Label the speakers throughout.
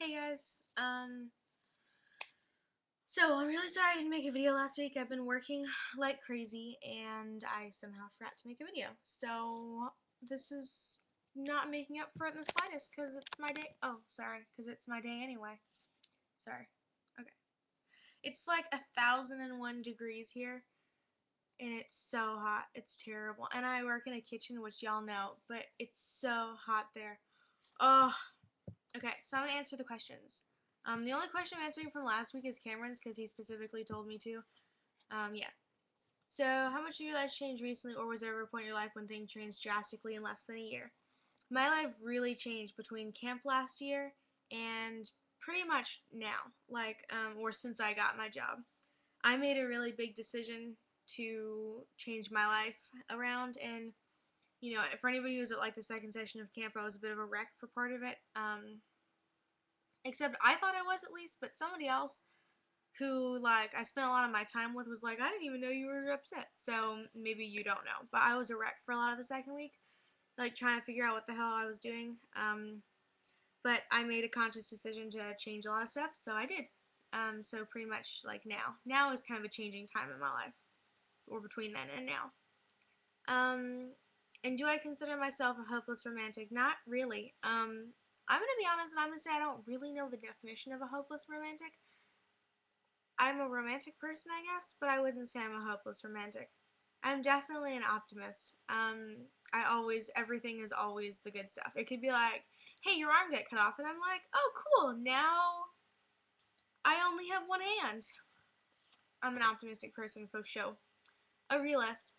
Speaker 1: Hey guys, so I'm really sorry I didn't make a video last week. I've been working like crazy and I somehow forgot to make a video. So this is not making up for it in the slightest because it's my day. Oh, sorry, because it's my day anyway. Sorry. Okay. It's like 1,001 degrees here and it's so hot. It's terrible. And I work in a kitchen, which y'all know, but it's so hot there. Oh, okay, so I'm going to answer the questions. The only question I'm answering from last week is Cameron's because he specifically told me to. Yeah. So, how much did your life change recently, or was there ever a point in your life when things changed drastically in less than a year? My life really changed between camp last year and pretty much now, or since I got my job. I made a really big decision to change my life around, and for anybody who was at like the second session of camp, I was a bit of a wreck for part of it. Except I thought I was at least, but somebody else who like I spent a lot of my time with was like, I didn't even know you were upset. So maybe you don't know. But I was a wreck for a lot of the second week, like trying to figure out what the hell I was doing. But I made a conscious decision to change a lot of stuff, so I did. So pretty much like now is kind of a changing time in my life, or between then and now. Um, and do I consider myself a hopeless romantic? Not really. I'm going to be honest and I'm going to say I don't really know the definition of a hopeless romantic. I'm a romantic person, I guess, but I wouldn't say I'm a hopeless romantic. I'm definitely an optimist. Everything is always the good stuff. It could be like, hey, your arm got cut off, and I'm like, oh, cool, now I only have one hand. I'm an optimistic person for sure. A realist.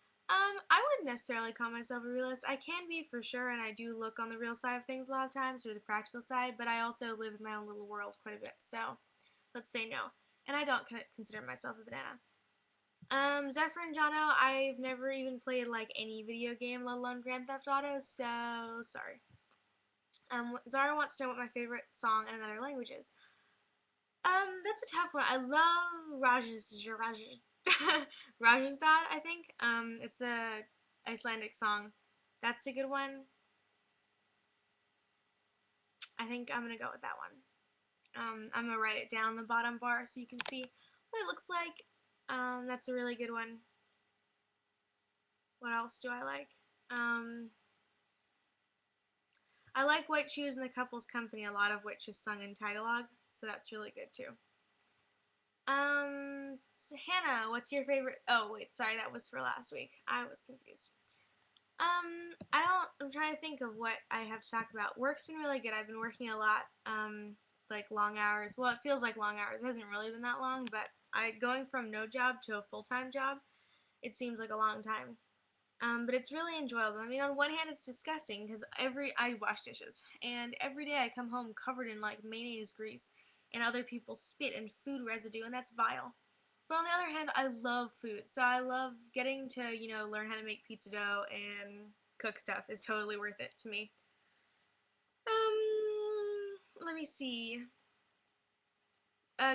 Speaker 1: I wouldn't necessarily call myself a realist. I can be for sure, and I do look on the real side of things a lot of times, or the practical side, but I also live in my own little world quite a bit, so let's say no. And I don't consider myself a banana. Zephyr and Jono, I've never even played like any video game, let alone Grand Theft Auto, so sorry. Zara wants to know what my favorite song in another language is. That's a tough one. I love Rajastad, I think. It's a Icelandic song. That's a good one. I think I'm gonna go with that one. I'm gonna write it down the bottom bar so you can see what it looks like. That's a really good one. What else do I like? I like White Shoes and the Couple's Company, a lot of which is sung in Tagalog, so that's really good too. So Hannah, what's your favorite? Oh, wait, sorry, that was for last week. I was confused. I'm trying to think of what I have to talk about. Work's been really good. I've been working a lot, like long hours. Well, it feels like long hours. It hasn't really been that long, but going from no job to a full-time job, it seems like a long time. But it's really enjoyable. I mean, on one hand, it's disgusting because I wash dishes, and every day I come home covered in like mayonnaise grease and other people's spit and food residue, and that's vile. But on the other hand, I love food, so I love getting to learn how to make pizza dough and cook stuff is totally worth it to me. Let me see.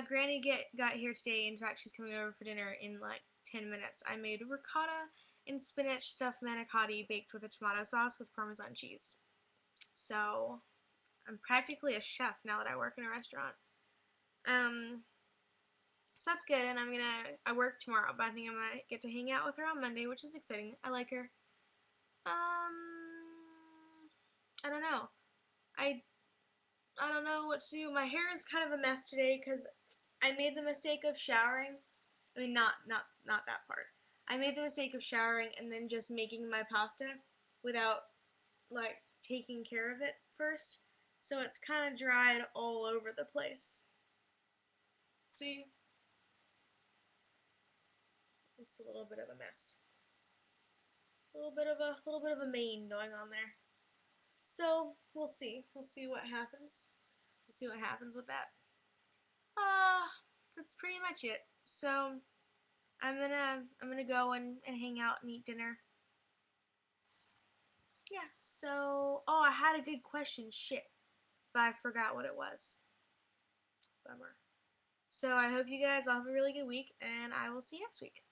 Speaker 1: Granny got here today. In fact, she's coming over for dinner in like 10 minutes. I made ricotta and spinach stuffed manicotti baked with a tomato sauce with Parmesan cheese. So I'm practically a chef now that I work in a restaurant. So that's good, and I work tomorrow, but I think I'm gonna get to hang out with her on Monday, which is exciting. I like her. I don't know. I I don't know what to do. My hair is kind of a mess today because I made the mistake of showering. I mean, not that part. I made the mistake of showering and then just making my pasta without like taking care of it first. So it's kind of dried all over the place. See? It's a little bit of a mess. A little bit of a mane going on there. So we'll see. We'll see what happens. We'll see what happens with that. That's pretty much it. So I'm gonna go and hang out and eat dinner. Yeah, so I had a good question, shit. But I forgot what it was. Bummer. So I hope you guys all have a really good week and I will see you next week.